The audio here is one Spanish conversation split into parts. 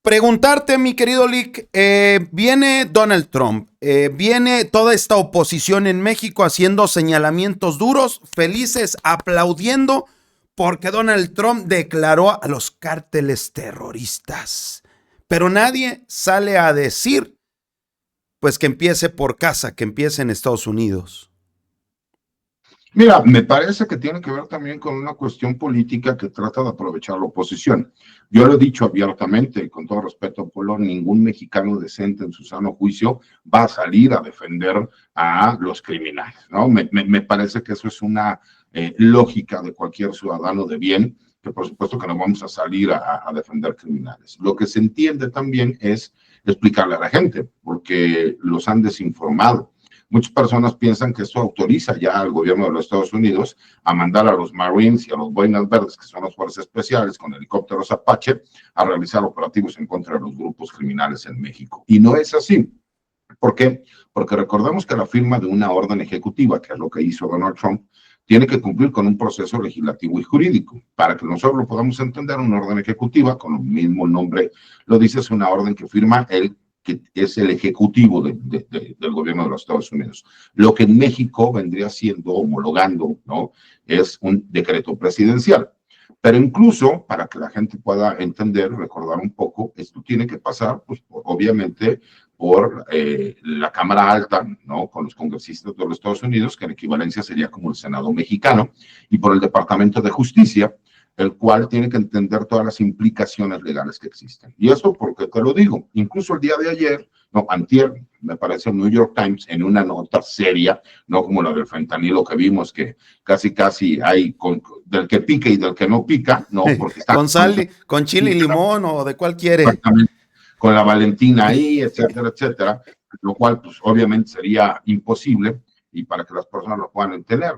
Preguntarte, mi querido Lick, viene Donald Trump, viene toda esta oposición en México haciendo señalamientos duros, felices, aplaudiendo, porque Donald Trump declaró a los cárteles terroristas. Pero nadie sale a decir, pues que empiece por casa, que empiece en Estados Unidos. Mira, me parece que tiene que ver también con una cuestión política que trata de aprovechar la oposición. Yo lo he dicho abiertamente, y con todo respeto, Polo, ningún mexicano decente en su sano juicio va a salir a defender a los criminales, ¿no? Me parece que eso es una lógica de cualquier ciudadano de bien, que por supuesto que no vamos a salir a defender criminales. Lo que se entiende también es explicarle a la gente, porque los han desinformado. Muchas personas piensan que esto autoriza ya al gobierno de los Estados Unidos a mandar a los Marines y a los Boinas Verdes, que son las fuerzas especiales, con helicópteros Apache, a realizar operativos en contra de los grupos criminales en México. Y no es así. ¿Por qué? Porque recordemos que la firma de una orden ejecutiva, que es lo que hizo Donald Trump, tiene que cumplir con un proceso legislativo y jurídico. Para que nosotros lo podamos entender, una orden ejecutiva, con el mismo nombre lo dice, es una orden que firma que es el ejecutivo del gobierno de los Estados Unidos. Lo que en México vendría siendo, homologando, ¿no? Es un decreto presidencial. Pero incluso, para que la gente pueda entender, recordar un poco, esto tiene que pasar, pues, obviamente, por la Cámara Alta, ¿no? Con los congresistas de los Estados Unidos, que en equivalencia sería como el Senado mexicano, y por el Departamento de Justicia, el cual tiene que entender todas las implicaciones legales que existen. Y esto, porque te lo digo, incluso el día de ayer, no, antier, me parece el New York Times, en una nota seria, no como la del fentanilo que vimos, que casi hay del que pica y del que no pica, no, porque está con sal, con chile y limón, o de cuál quiere. Exactamente, con la Valentina ahí, etcétera, etcétera, lo cual, pues, obviamente sería imposible, y para que las personas lo puedan entender.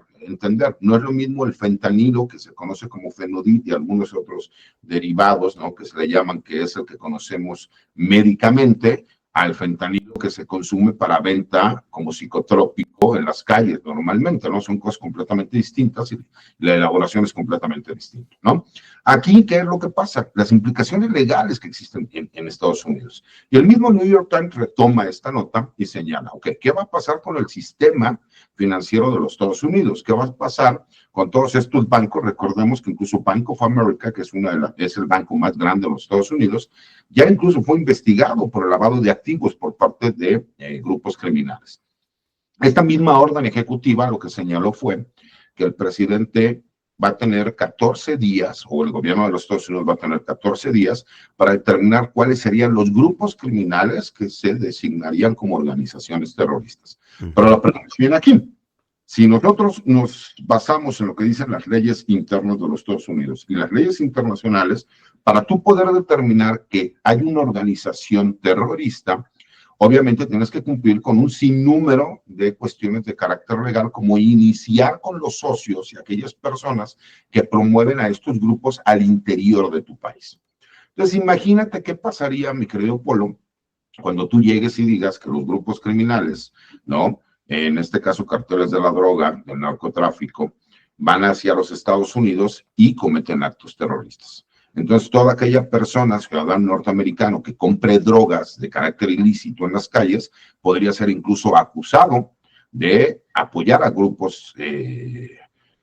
No es lo mismo el fentanilo, que se conoce como fenodit, y algunos otros derivados, ¿no? Que se le llaman, que es el que conocemos médicamente, al fentanilo que se consume para venta como psicotrópico en las calles normalmente, ¿no? Son cosas completamente distintas y la elaboración es completamente distinta, ¿no? Aquí, ¿qué es lo que pasa? Las implicaciones legales que existen en Estados Unidos. Y el mismo New York Times retoma esta nota y señala, ok, ¿qué va a pasar con el sistema financiero de los Estados Unidos? ¿Qué va a pasar con todos estos bancos? Recordemos que incluso Bank of America, que es el banco más grande de los Estados Unidos, ya incluso fue investigado por el lavado de activos por parte de grupos criminales. Esta misma orden ejecutiva lo que señaló fue que el presidente va a tener 14 días, o el gobierno de los Estados Unidos va a tener 14 días para determinar cuáles serían los grupos criminales que se designarían como organizaciones terroristas. Pero la pregunta viene aquí. Si nosotros nos basamos en lo que dicen las leyes internas de los Estados Unidos y las leyes internacionales, para tú poder determinar que hay una organización terrorista, obviamente tienes que cumplir con un sinnúmero de cuestiones de carácter legal, como iniciar con los socios y aquellas personas que promueven a estos grupos al interior de tu país. Entonces, imagínate qué pasaría, mi querido Polo, cuando tú llegues y digas que los grupos criminales, ¿no? En este caso, carteles de la droga, del narcotráfico, van hacia los Estados Unidos y cometen actos terroristas. Entonces, toda aquella persona, ciudadano norteamericano, que compre drogas de carácter ilícito en las calles, podría ser incluso acusado de apoyar a grupos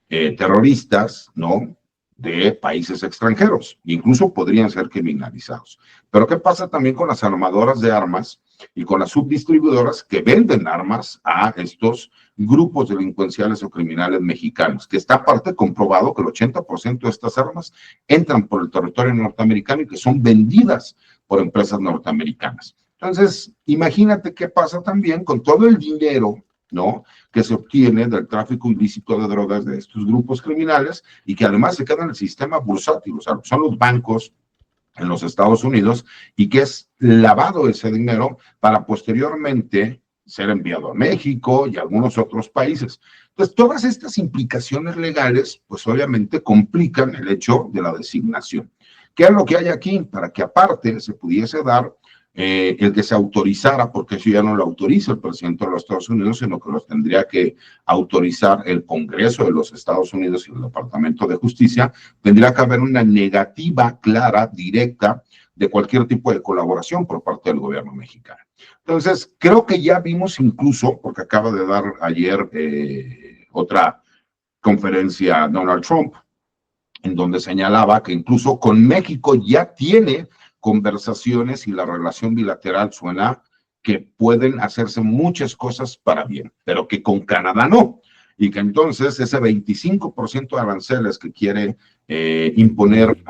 terroristas, ¿no? De países extranjeros. Incluso podrían ser criminalizados. Pero ¿qué pasa también con las armadoras de armas y con las subdistribuidoras que venden armas a estos grupos delincuenciales o criminales mexicanos? Que está aparte comprobado que el 80% de estas armas entran por el territorio norteamericano y que son vendidas por empresas norteamericanas. Entonces, imagínate qué pasa también con todo el dinero, ¿no? Que se obtiene del tráfico ilícito de drogas de estos grupos criminales y que además se queda en el sistema bursátil, o sea, son los bancos en los Estados Unidos, y que es lavado ese dinero para posteriormente ser enviado a México y a algunos otros países. Entonces, todas estas implicaciones legales, pues obviamente complican el hecho de la designación. ¿Qué es lo que hay aquí? Para que aparte se pudiese dar el que se autorizara, porque eso ya no lo autoriza el presidente de los Estados Unidos, sino que los tendría que autorizar el Congreso de los Estados Unidos y el Departamento de Justicia. Tendría que haber una negativa clara, directa, de cualquier tipo de colaboración por parte del gobierno mexicano. Entonces, creo que ya vimos incluso, porque acaba de dar ayer otra conferencia Donald Trump, en donde señalaba que incluso con México ya tiene conversaciones y la relación bilateral suena que pueden hacerse muchas cosas para bien, pero que con Canadá no. Y que entonces ese 25% de aranceles que quiere imponer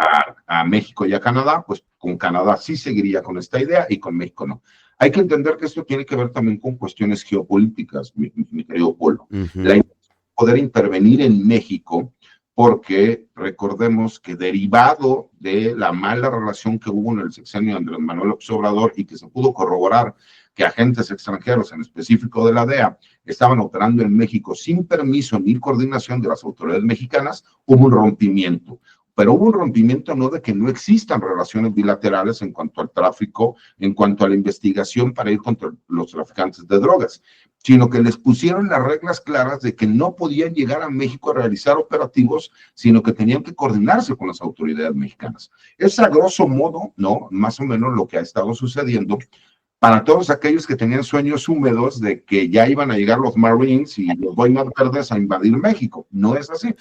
a México y a Canadá, pues con Canadá sí seguiría con esta idea y con México no. Hay que entender que esto tiene que ver también con cuestiones geopolíticas, mi querido Polo. La idea es poder intervenir en México, porque recordemos que derivado de la mala relación que hubo en el sexenio de Andrés Manuel López Obrador y que se pudo corroborar que agentes extranjeros, en específico de la DEA, estaban operando en México sin permiso ni coordinación de las autoridades mexicanas, hubo un rompimiento. Pero hubo un rompimiento no de que no existan relaciones bilaterales en cuanto al tráfico, en cuanto a la investigación para ir contra los traficantes de drogas, sino que les pusieron las reglas claras de que no podían llegar a México a realizar operativos, sino que tenían que coordinarse con las autoridades mexicanas. Es a grosso modo, ¿no? Más o menos lo que ha estado sucediendo para todos aquellos que tenían sueños húmedos de que ya iban a llegar los Marines y los Boinas Verdes a invadir México. No es así.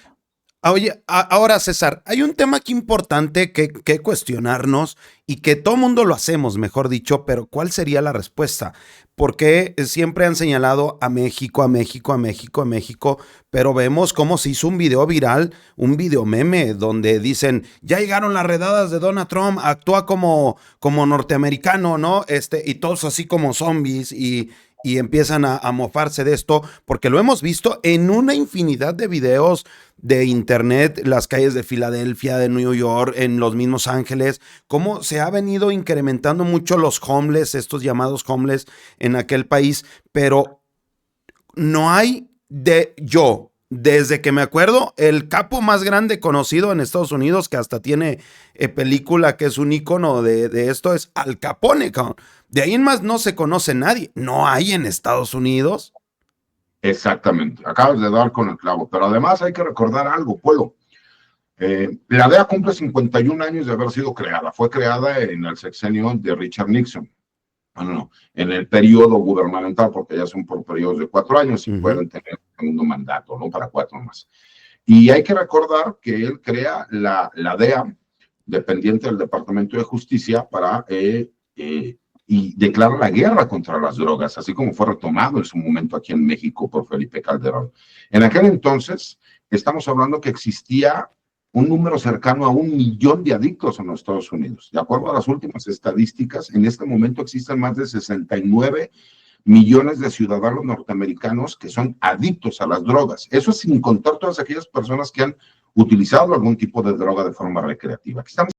Oye, ahora César, hay un tema aquí importante que cuestionarnos y que todo mundo lo hacemos, mejor dicho, pero ¿cuál sería la respuesta? Porque siempre han señalado a México, a México, a México, a México, pero vemos cómo se hizo un video viral, un video meme, donde dicen, ya llegaron las redadas de Donald Trump, actúa como norteamericano, ¿no? Y todos así como zombies y empiezan a mofarse de esto, porque lo hemos visto en una infinidad de videos de internet, las calles de Filadelfia, de New York, en los mismos Ángeles, cómo se ha venido incrementando mucho los homeless, estos llamados homeless en aquel país, pero no hay desde que me acuerdo, el capo más grande conocido en Estados Unidos, que hasta tiene película, que es un ícono de esto, es Al Capone, cabrón. De ahí en más no se conoce nadie. No hay en Estados Unidos. Exactamente, acabas de dar con el clavo, pero además hay que recordar algo, Pueblo. La DEA cumple 51 años de haber sido creada. Fue creada en el sexenio de Richard Nixon. Bueno, en el periodo gubernamental, porque ya son por periodos de 4 años y pueden tener un segundo mandato, ¿no? Para 4 más. Y hay que recordar que él crea la DEA, dependiente del Departamento de Justicia, para y declara la guerra contra las drogas, así como fue retomado en su momento aquí en México por Felipe Calderón. En aquel entonces, estamos hablando que existía un número cercano a 1 millón de adictos en los Estados Unidos. De acuerdo a las últimas estadísticas, en este momento existen más de 69 millones de ciudadanos norteamericanos que son adictos a las drogas. Eso es sin contar todas aquellas personas que han utilizado algún tipo de droga de forma recreativa. Aquí estamos